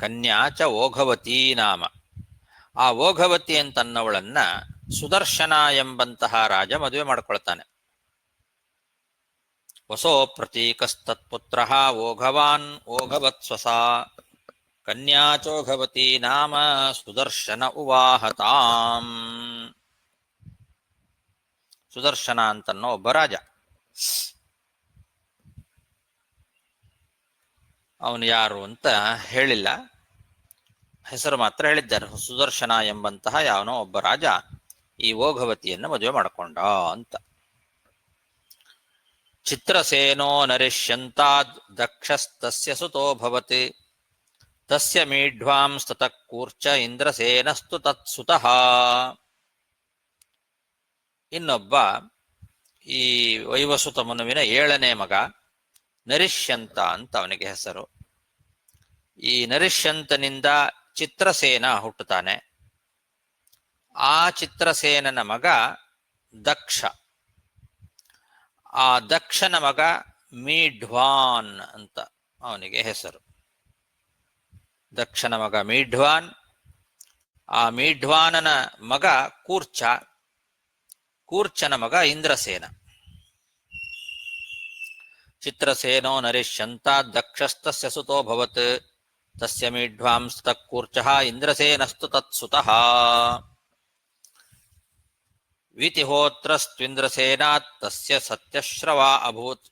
ಕನ್ಯಾ ಚ ಓಘವತಿ ನಾಮ. ಆ ಓಘವತಿ ಅಂತನ್ನವಳನ್ನ ಸುದರ್ಶನ ಎಂಬಂತಹ ರಾಜ ಮದುವೆ ಮಾಡ್ಕೊಳ್ತಾನೆ. ವಸೋ ಪ್ರತೀಕಸ್ತತ್ಪುತ್ರ ಓಘವಾನ್ ಓಘವತ್ಸ್ವಸ ಕನ್ಯಾಚೋಘವತಿ ನಾಮ ಸುದರ್ಶನ ಉವಾಹತಾಂ. ಸುದರ್ಶನ ಅಂತನ್ನೋ ಒಬ್ಬ ರಾಜ. ಅವನು ಯಾರು ಅಂತ ಹೇಳಿಲ್ಲ, ಹೆಸರು ಮಾತ್ರ ಹೇಳಿದ್ದಾರೆ. ಸುದರ್ಶನ ಎಂಬಂತಹ ಯಾವನೋ ಒಬ್ಬ ರಾಜ ಈ ಓಘವತಿಯನ್ನು ಮದುವೆ ಮಾಡಿಕೊಂಡ ಅಂತ. ಚಿತ್ರಸೇನೋ ನರಿಷ್ಯಂತಾದ್ ದಕ್ಷಸ್ತಸ್ಯ ಸುತೋಭವತ್ ತಸ್ಯ ಮೀಢ್ವಾಂಸ್ತತಃ ಕೂರ್ಚ ಇಂದ್ರಸೇನಸ್ತು ತತ್ಸುತಃ. ಇನ್ನೊಬ್ಬ ಈ ವೈವಸುತ ಮನುವಿನ 7ನೇ ಮಗ ನರಿಷ್ಯಂತ ಅಂತ ಅವನಿಗೆ ಹೆಸರು. ಈ ನರಿಷ್ಯಂತನಿಂದ ಚಿತ್ರಸೇನ ಹುಟ್ಟುತ್ತಾನೆ. ಆ ಚಿತ್ರಸೇನನ ಮಗ ದಕ್ಷ. ಆ ದಕ್ಷನ ಮಗ ಮೀಢ್ವಾನ್ ಅಂತ ಅವನಿಗೆ ಹೆಸರು. ದಕ್ಷನ ಮಗ ಮೀಢ್ವಾನ್. ಆ ಮೀಢ್ವಾನನ ಮಗ ಕೂರ್ಚ. ಕೂರ್ಚನ ಮಗ ಇಂದ್ರಸೇನ. ಚಿತ್ರಸೇನೋ ನರಿಷ್ಯಂತ ದಕ್ಷಸ್ತಸ್ಯ ಸುತೋಭವತ್ ತಸ್ಯ ಮೀಢ್ವಾಂಸ್ತತಃ ಕೂರ್ಚಃ ಇಂದ್ರಸೇನಸ್ತು ತತ್ಸುತಃ. ವಿತಿಹೋತ್ರಸ್ತ್ವಿಂದ್ರಸೇನಾತ್ ತಸ್ಯ ಸತ್ಯಶ್ರವಾ ಅಭೂತ್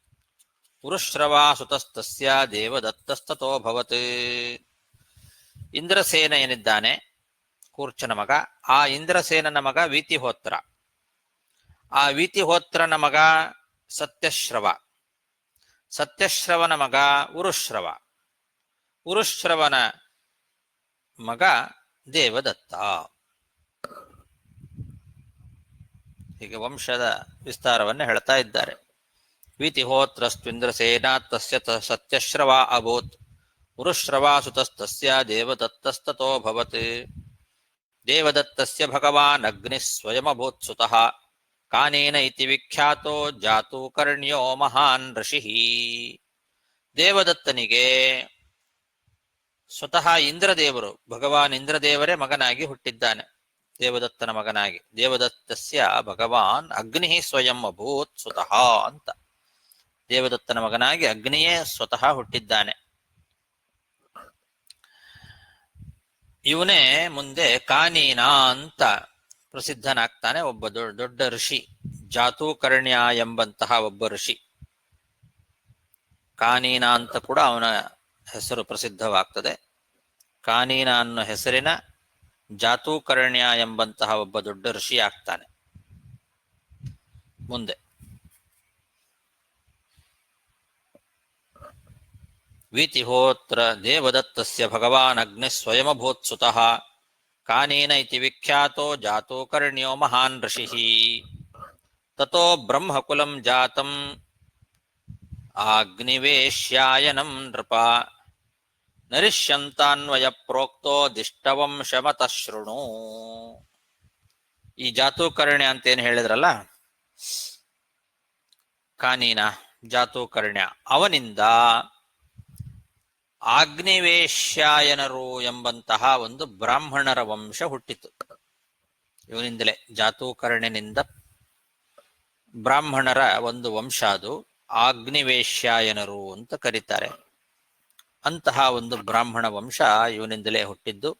ಪುರುಶ್ರವಾ ಸುತಸ್ತಸ್ಯ ದೇವದತ್ತಸ್ತತೋಭವತ್. ಇಂದ್ರಸೇನ ಏನಿದ್ದಾನೆ ಕೂರ್ಚನ ಮಗ, ಆ ಇಂದ್ರಸೇನನ ಮಗ ವೀತಿಹೋತ್ರ. ಆ ವೀತಿಹೋತ್ರನ ಮಗ ಸತ್ಯಶ್ರವ. ಸತ್ಯಶ್ರವನ ಮಗ ಉರುಶ್ರವ. ಉರುಶ್ರವನ ಮಗ ದೇವದತ್ತ. ಹೀಗೆ ವಂಶದ ವಿಸ್ತಾರವನ್ನು ಹೇಳ್ತಾ ಇದ್ದಾರೆ. ವೀತಿಹೋತ್ರಸ್ತ್ವಿಂದ್ರಸೇನಾ ತಸ್ಯ ಸತ್ಯಶ್ರವ ಅಭೂತ್ ಉರುಶ್ರವಾ ಸುತಸ್ತಸ್ಯ ದೇವದತ್ತಸ್ತತೋಭವತ್. ದೇವದತ್ತಸ್ಯ ಭಗವಾನ್ ಅಗ್ನಿಃ ಸ್ವಯಮಭೂತ್ ಸುತಃ ಕಾನೇನ ಇತಿ ವಿಖ್ಯಾತೋ ಜಾತೂಕರ್ಣ್ಯೋ ಮಹಾನ್ ಋಷಿಃ. ದೇವದತ್ತನಿಗೆ ಸ್ವತಃ ಇಂದ್ರದೇವರು, ಭಗವಾನ್ ಇಂದ್ರದೇವರೇ ಮಗನಾಗಿ ಹುಟ್ಟಿದ್ದಾನೆ. ದೇವದತ್ತನ ಮಗನಾಗಿ ದೇವದತ್ತಸ್ಯ ಭಗವಾನ್ ಅಗ್ನಿಃ ಸ್ವಯಂ ಅಭೂತ್ ಸುತಃ ಅಂತ. ದೇವದತ್ತನ ಮಗನಾಗಿ ಅಗ್ನಿಯೇ ಸ್ವತಃ ಹುಟ್ಟಿದ್ದಾನೆ. ಇವನೇ ಮುಂದೆ ಕಾನೀನ ಅಂತ ಪ್ರಸಿದ್ಧನಾಗ್ತಾನೆ. ಒಬ್ಬ ದೊಡ್ಡ ಋಷಿ, ಜಾತೂಕರ್ಣ್ಯ ಎಂಬಂತಹ ಒಬ್ಬ ಋಷಿ. ಕಾನೀನ ಅಂತ ಕೂಡ ಅವನ ಹೆಸರು ಪ್ರಸಿದ್ಧವಾಗ್ತದೆ. ಕಾನೀನ ಅನ್ನೋ ಹೆಸರಿನ ಜಾತೂಕರ್ಣ್ಯ ಎಂಬಂತಹ ಒಬ್ಬ ದೊಡ್ಡ ಋಷಿ ಆಗ್ತಾನೆ ಮುಂದೆ. ವೀತಿಹೋತ್ರ ದೇವದತ್ತಸ್ಯ ಭಗವಾನ್ ಅಗ್ನಿಃ ಸ್ವಯಮಭೂತ್ ಸುತಃ ಕಾನೇನ ಇತಿ ವಿಖ್ಯಾತೋ ಜಾತೂಕರ್ಣ್ಯೋ ಮಹಾನ್ ಋಷಿಃ. ತತೋ ಬ್ರಹ್ಮಕುಲಂ ಜಾತಂ ಆಗ್ನಿವೇಶ್ಯಾಯನಂ ನೃಪ ನರಿಷ್ಯಂತಾನ್ವಯ ಪ್ರೋಕ್ತೋ ದಿಷ್ಟವಂಶಮತಃ ಶೃಣು. ಈ ಜಾತೂಕರ್ಣ್ಯ ಅಂತೇನು ಹೇಳಿದ್ರಲ್ಲ, ಕಾನೀನ ಜಾತೂಕರ್ಣ್ಯ, ಅವನಿಂದ ಆಗ್ನಿವೇಶ್ಯಾಯನರು ಎಂಬಂತಹ ಒಂದು ಬ್ರಾಹ್ಮಣರ ವಂಶ ಹುಟ್ಟಿತು. ಇವನಿಂದಲೇ ಜಾತೂಕರ್ಣ್ಯನಿಂದ ಬ್ರಾಹ್ಮಣರ ಒಂದು ವಂಶ, ಅದು ಆಗ್ನಿವೇಶ್ಯಾಯನರು ಅಂತ ಕರೀತಾರೆ. ಅಂತಹ ಒಂದು ಬ್ರಾಹ್ಮಣ ವಂಶ ಇವನಿಂದಲೇ ಹುಟ್ಟಿದ್ದು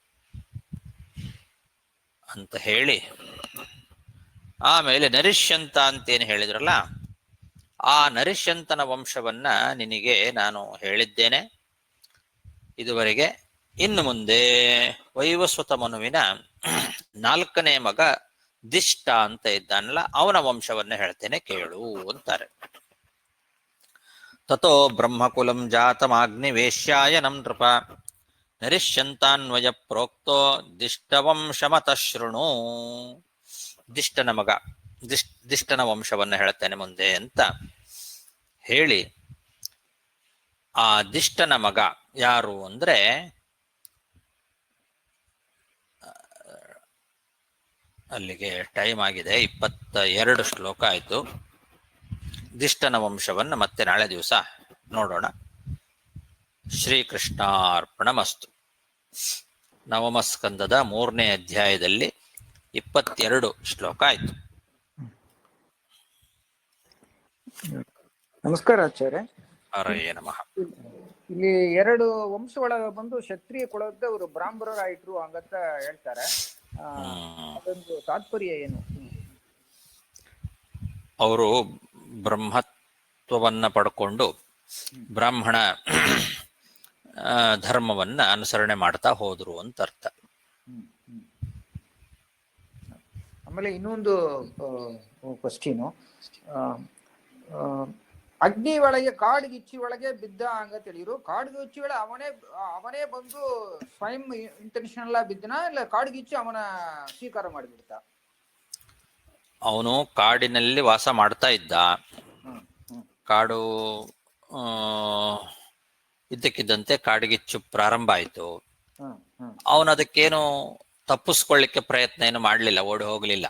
ಅಂತ ಹೇಳಿ, ಆಮೇಲೆ ನರಿಷ್ಯಂತ ಅಂತೇನು ಹೇಳಿದ್ರಲ್ಲ, ಆ ನರಿಷ್ಯಂತನ ವಂಶವನ್ನ ನಿನಗೆ ನಾನು ಹೇಳಿದ್ದೇನೆ ಇದುವರೆಗೆ. ಇನ್ನು ಮುಂದೆ ವೈವಸ್ವತ ಮನುವಿನ 4ನೇ ಮಗ ದಿಷ್ಟ ಅಂತ ಇದ್ದಾನಲ್ಲ, ಅವನ ವಂಶವನ್ನ ಹೇಳ್ತೇನೆ ಕೇಳು ಅಂತಾರೆ. ತತೋ ಬ್ರಹ್ಮಕುಲಂ ಜಾತಮಾಗ್ನಿವೇಶ್ಯಾಯನಂ ನೃಪ ನರಿಷ್ಯಂತಾನ್ವಯ ಪ್ರೋಕ್ತೋ ದಿಷ್ಟವಂಶಮತಃ ಶೃಣು. ದಿಷ್ಟನ ಮಗ, ದಿಷ್ಟನ ವಂಶವನ್ನ ಹೇಳ್ತೇನೆ ಮುಂದೆ ಅಂತ ಹೇಳಿ, ಆ ದಿಷ್ಟನ ಮಗ ಯಾರು ಅಂದ್ರೆ ಅಲ್ಲಿಗೆ ಟೈಮ್ ಆಗಿದೆ, 22 ಶ್ಲೋಕ ಆಯಿತು. ದಿಷ್ಟನ ವಂಶವನ್ನು ಮತ್ತೆ ನಾಳೆ ದಿವಸ ನೋಡೋಣ. ಶ್ರೀಕೃಷ್ಣಾರ್ಪಣಮಸ್ತು. 9ಮ ಸ್ಕಂದದ 3ನೇ ಅಧ್ಯಾಯದಲ್ಲಿ 22 ಶ್ಲೋಕ ಆಯ್ತು. ನಮಸ್ಕಾರ ಆಚಾರ್ಯ. ಹರಯೇ ನಮಃ. ಇಲ್ಲಿ ಎರಡು ವಂಶ ಒಳಗ ಬಂದು ಕ್ಷತ್ರಿಯ ಕುಲದ ಅವರು ಬ್ರಾಹ್ಮಣರಾಯಿಟ್ರು ಹಂಗಂತ ಹೇಳ್ತಾರೆ. ಅದೊಂದು ತಾತ್ಪರ್ಯ ಏನು? ಅವರು ಬ್ರಹ್ಮತ್ವವನ್ನ ಪಡ್ಕೊಂಡು ಬ್ರಾಹ್ಮಣ ಧರ್ಮವನ್ನ ಅನುಸರಣೆ ಮಾಡ್ತಾ ಹೋದ್ರು ಅಂತ ಅರ್ಥ. ಆಮೇಲೆ ಇನ್ನೊಂದು ಕ್ವಶ್ಚನು, ಅಗ್ನಿ ಒಳಗೆ ಕಾಡ್ಗಿಚ್ಚಿ ಒಳಗೆ ಬಿದ್ದ ಹಂಗ ತಿಳಿರು. ಕಾಡ್ಗಿಚ್ಚಿ ಒಳಗೆ ಅವನೇ ಬಂದು ಸ್ವಯಂ ಇಂಟೆನ್ಷನಲ್ ಬಿದ್ದನ, ಇಲ್ಲ ಕಾಡ್ಗಿಚ್ಚಿ ಅವನ ಸ್ವೀಕಾರ ಮಾಡಿಬಿಡ್ತ? ಅವನು ಕಾಡಿನಲ್ಲಿ ವಾಸ ಮಾಡ್ತಾ ಇದ್ದ. ಕಾಡು ಇದ್ದಕ್ಕಿದ್ದಂತೆ ಕಾಡಿಗಿಚ್ಚು ಪ್ರಾರಂಭ ಆಯ್ತು. ಅವನು ಅದಕ್ಕೇನು ತಪ್ಪಿಸ್ಕೊಳ್ಳಿಕ್ಕೆ ಪ್ರಯತ್ನ ಏನು ಮಾಡ್ಲಿಲ್ಲ, ಓಡಿ ಹೋಗ್ಲಿಲ್ಲ.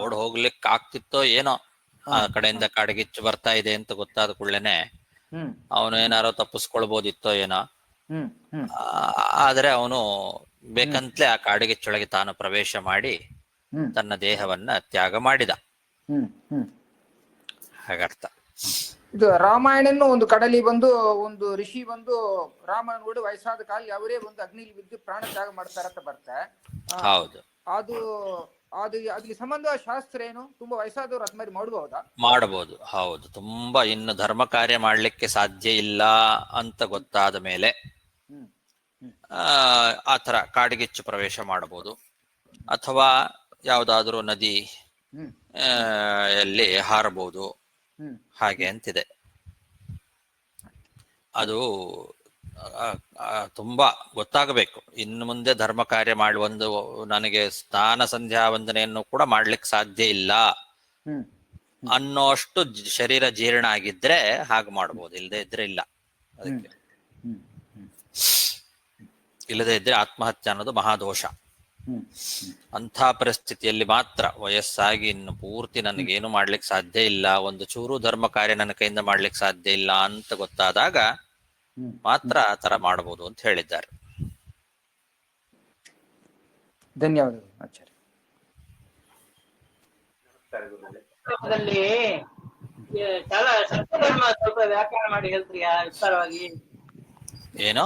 ಓಡಿ ಹೋಗ್ಲಿಕ್ಕೆ ಆಗ್ತಿತ್ತೋ ಏನೋ, ಆ ಕಡೆಯಿಂದ ಕಾಡಿಗಿಚ್ಚು ಬರ್ತಾ ಇದೆ ಅಂತ ಗೊತ್ತಾದ ಕೂಡಲೇನೆ ಅವನು ಏನಾರೋ ತಪ್ಪಿಸ್ಕೊಳ್ಬೋದಿತ್ತೋ ಏನೋ. ಆದ್ರೆ ಅವನು ಬೇಕಂತಲೇ ಆ ಕಾಡಿಗಿಚ್ಚೊಳಗೆ ತಾನು ಪ್ರವೇಶ ಮಾಡಿ ತನ್ನ ದೇಹವನ್ನ ತ್ಯಾಗ ಮಾಡಿದ, ಹಾಗರ್ಥ. ಇದು ರಾಮಾಯಣನು ಒಂದು ಕಡಲಿ ಬಂದು ಒಂದು ಋಷಿ ಬಂದು ರಾಮನ ನೋಡಿ ವಯಸ್ಸಾದ ಕಾಲ ಅವರೇ ಒಂದು ಅಗ್ನಿಲಿ ಬಿದ್ದು ಪ್ರಾಣ ತ್ಯಾಗ ಮಾಡ್ತಾರಂತ ಬರ್ತೆ. ಹೌದು. ಅದು ಅದ್ರಲ್ಲಿ ಸಂಬಂಧ ಶಾಸ್ತ್ರ ಏನು? ತುಂಬಾ ವಯಸ್ಸಾದವ್ರು ಅದ್ಮಾರಿ ಮಾಡಬಹುದಾ? ಮಾಡಬಹುದು, ಹೌದು. ತುಂಬಾ ಇನ್ನು ಧರ್ಮ ಕಾರ್ಯ ಮಾಡ್ಲಿಕ್ಕೆ ಸಾಧ್ಯ ಇಲ್ಲ ಅಂತ ಗೊತ್ತಾದ ಮೇಲೆ ಆತರ ಕಾಡಿಗಿಚ್ಚು ಪ್ರವೇಶ ಮಾಡಬಹುದು. ಅಥವಾ ಯಾವುದಾದ್ರೂ ನದಿ ಎಲ್ಲಿ ಹಾರಬಹುದು, ಹಾಗೆ ಅಂತಿದೆ. ಅದು ತುಂಬಾ ಗೊತ್ತಾಗಬೇಕು. ಇನ್ನು ಮುಂದೆ ಧರ್ಮ ಕಾರ್ಯ ಮಾಡಿ ನನಗೆ ಸ್ನಾನ ಸಂಧ್ಯಾ ವಂದನೆಯನ್ನು ಕೂಡ ಮಾಡ್ಲಿಕ್ಕೆ ಸಾಧ್ಯ ಇಲ್ಲ ಅನ್ನೋಷ್ಟು ಶರೀರ ಜೀರ್ಣ ಆಗಿದ್ರೆ ಹಾಗೆ ಮಾಡ್ಬೋದು, ಇಲ್ಲದೆ ಇದ್ರೆ ಇಲ್ಲ. ಅದಕ್ಕೆ ಇಲ್ಲದೆ ಇದ್ರೆ ಆತ್ಮಹತ್ಯೆ ಅನ್ನೋದು ಮಹಾದೋಷ. ಅಂಥ ಪರಿಸ್ಥಿತಿಯಲ್ಲಿ ಮಾತ್ರ ವಯಸ್ಸಾಗಿ ಇನ್ನು ಪೂರ್ತಿ ನನಗೇನು ಮಾಡ್ಲಿಕ್ಕೆ ಸಾಧ್ಯ ಇಲ್ಲ, ಒಂದು ಚೂರು ಧರ್ಮ ಕಾರ್ಯ ನನ್ನ ಕೈಯಿಂದ ಮಾಡ್ಲಿಕ್ಕೆ ಸಾಧ್ಯ ಇಲ್ಲ ಅಂತ ಗೊತ್ತಾದಾಗ ಮಾತ್ರ ಆ ತರ ಮಾಡಬಹುದು ಅಂತ ಹೇಳಿದ್ದಾರೆ. ಧನ್ಯವಾದಗಳು ಆಚಾರ್ಯ. ಸ್ವಲ್ಪ ವ್ಯಾಖ್ಯಾನ ಮಾಡಿ ಹೇಳ್ತೀಯಾ ವಿಸ್ತಾರವಾಗಿ? ಏನು?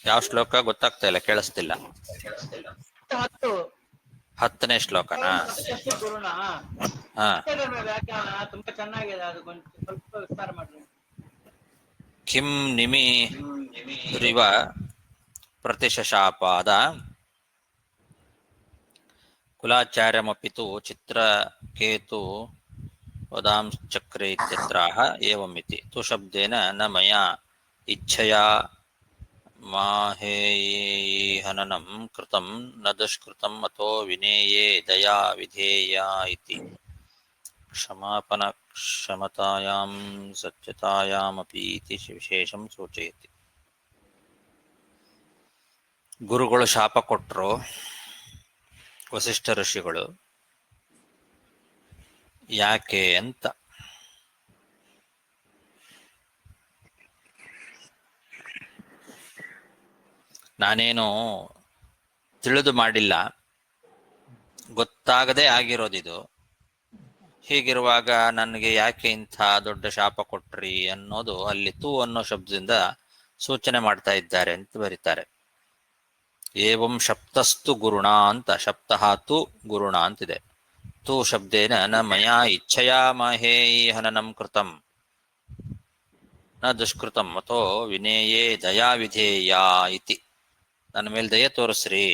ಯಾವ ಶ್ಲೋಕ ಗೊತ್ತಾಗ್ತಾ ಇಲ್ಲ, ಕೇಳಿಸ್ತಿಲ್ಲ. 10ನೇ ಶ್ಲೋಕನಾ? ವ್ಯಾಖ್ಯಾನ ತುಂಬಾ ಚೆನ್ನಾಗಿದೆ, ಅದು ಸ್ವಲ್ಪ ವಿಸ್ತಾರ ಮಾಡಿ. ಕಿಂ ನಿಮಿ ರಿವ ಪ್ರತಿಶಾಪಾದ ಕುಲಾಚಾರ್ಯಮಪಿತು ಚಿತ್ರಕೇತು ವದಾಂಶ್ಚಕ್ರೆ ಇತ್ಯತ್ರಾಹ ಏವಮಿತಿ ತು ಶಬ್ದೇನ ನ ಮಯಾ ಇಚ್ಛಯಾ ಮಾಹೇಯೀಹನನಂ ಕೃತಂ ನ ದುಷ್ಕೃತಂ ಅಥೋ ವಿನೇಯೇ ದಯಾ ವಿಧೇಯಾ ಇತಿ ಕ್ಷಮಾಪನ ಕ್ಷಮತಾಯಾಂ ಸತ್ಯತಾಯಾಮಪಿ ಇತಿ ವಿಶೇಷಂ ಸೂಚಯತಿ. ಗುರುಗಳು ಶಾಪ ಕೊಟ್ಟರು, ವಸಿಷ್ಠ ಋಷಿಗಳು. ಯಾಕೆ ಅಂತ ನಾನೇನು ತಿಳಿದು ಮಾಡಿಲ್ಲ, ಗೊತ್ತಾಗದೆ ಆಗಿರೋದಿದು. ಹೀಗಿರುವಾಗ ನನಗೆ ಯಾಕೆ ಇಂಥ ದೊಡ್ಡ ಶಾಪ ಕೊಟ್ರಿ ಅನ್ನೋದು ಅಲ್ಲಿ ತು ಅನ್ನೋ ಶಬ್ದದಿಂದ ಸೂಚನೆ ಮಾಡ್ತಾ ಇದ್ದಾರೆ ಅಂತ ಬರೀತಾರೆ. ಏವಂ ಶಪ್ತಸ್ತು ಗುರುಣ ಅಂತ, ಶಪ್ತಃ ತು ಗುರುಣ ಅಂತಿದೆ. ತು ಶಬ್ದೇನ ನ ಮಯಾ ಇಚ್ಛಯಾ ಮಾಹೇಯಿ ಹನನಂ ಕೃತಂ ನ ದುಷ್ಕೃತಂ ಅಥೋ ವಿನೇಯೇ ದಯಾ ವಿಧೇಯ ಇತಿ. ನನ್ನ ಮೇಲೆ ದಯೆ ತೋರಿಸ್ರಿ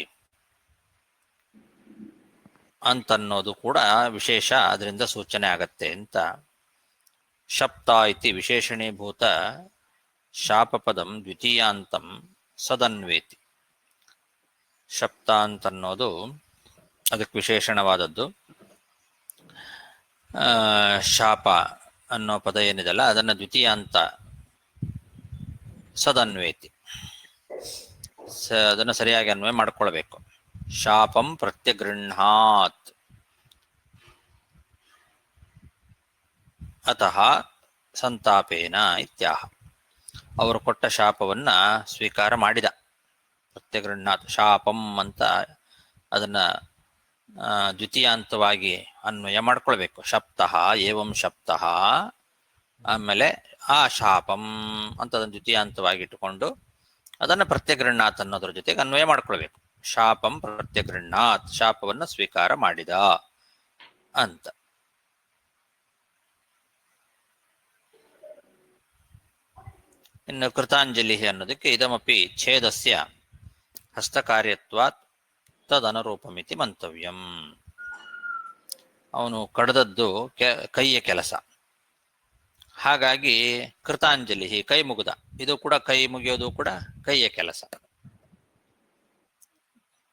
ಅಂತನ್ನೋದು ಕೂಡ ವಿಶೇಷ, ಅದರಿಂದ ಸೂಚನೆ ಆಗತ್ತೆ ಅಂತ. ಶಪ್ತ ಇತಿ ವಿಶೇಷಣೀಭೂತ ಶಾಪಪದಂ ದ್ವಿತೀಯಾಂತಂ ಸದನ್ವೇತಿ. ಶಪ್ತ ಅಂತನ್ನೋದು ಅದಕ್ಕೆ ವಿಶೇಷಣವಾದದ್ದು. ಶಾಪ ಅನ್ನೋ ಪದ ಏನಿದೆಲ್ಲ ಅದನ್ನು ದ್ವಿತೀಯಾಂತ ಸದನ್ವೇತಿ, ಅದನ್ನು ಸರಿಯಾಗಿ ಅನ್ವಯ ಮಾಡ್ಕೊಳ್ಬೇಕು. ಶಾಪಂ ಪ್ರತ್ಯಗೃಹಾತ್ ಅತಃ ಸಂತಾಪೇನ ಇತ್ಯಾಹ. ಅವರು ಕೊಟ್ಟ ಶಾಪವನ್ನ ಸ್ವೀಕಾರ ಮಾಡಿದ. ಪ್ರತ್ಯಗೃಹ್ಣಾತ್ ಶಾಪಂ ಅಂತ ಅದನ್ನ ದ್ವಿತೀಯಾಂತವಾಗಿ ಅನ್ವಯ ಮಾಡ್ಕೊಳ್ಬೇಕು. ಶಪ್ತಃ ಏವಂ ಶಪ್ತಃ, ಆಮೇಲೆ ಆ ಶಾಪಂ ಅಂತ ಅದನ್ನು ದ್ವಿತೀಯಾಂತವಾಗಿ ಇಟ್ಟುಕೊಂಡು ಅದನ್ನ ಪ್ರತ್ಯಗೃಹ್ಣಾತ್ ಅನ್ನೋದ್ರ ಜೊತೆಗೆ ಅನ್ವಯ ಮಾಡ್ಕೊಳ್ಬೇಕು. ಶಾಪಂ ಪ್ರತ್ಯಗೃಹ್ಣಾತ್, ಶಾಪವನ್ನ ಸ್ವೀಕಾರ ಮಾಡಿದ ಅಂತ. ಇನ್ನು ಕೃತಾಂಜಲಿ ಅನ್ನೋದಕ್ಕೆ ಇದಮಪಿ ಛೇದಸ್ಯ ಹಸ್ತಕಾರ್ಯತ್ವಾತ್ ತದನುರೂಪಮಿತಿ ಮಂತವ್ಯಂ. ಅವನು ಕಡ್ದದ್ದು ಕೈಯ ಕೆಲಸ, ಹಾಗಾಗಿ ಕೃತಾಂಜಲಿ ಕೈ ಮುಗಿದ. ಇದು ಕೂಡ ಕೈ ಮುಗಿಯೋದು ಕೂಡ ಕೈಯ ಕೆಲಸ,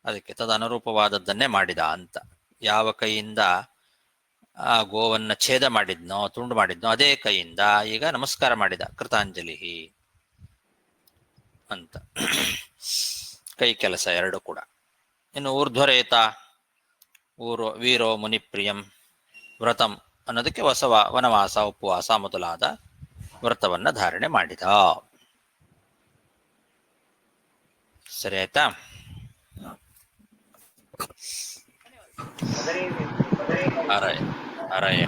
ಅದಕ್ಕೆ ತದನುರೂಪವಾದದ್ದನ್ನೇ ಮಾಡಿದ ಅಂತ. ಯಾವ ಕೈಯಿಂದ ಆ ಗೋವನ್ನ ಛೇದ ಮಾಡಿದ್ನೋ, ತುಂಡು ಮಾಡಿದ್ನೋ, ಅದೇ ಕೈಯಿಂದ ಈಗ ನಮಸ್ಕಾರ ಮಾಡಿದ, ಕೃತಾಂಜಲಿ ಅಂತ. ಕೈ ಕೆಲಸ ಎರಡು ಕೂಡ. ಇನ್ನು ಊರ್ಧ್ವರೇತ ವೀರೋ ಮುನಿಪ್ರಿಯಂ ವ್ರತಂ ಅನ್ನೋದಕ್ಕೆ ವನವಾಸ ಉಪವಾಸ ಮೊದಲಾದ ವ್ರತವನ್ನ ಧಾರಣೆ ಮಾಡಿದ. ಸರಿ ಆಯ್ತಾ? ಅರಯ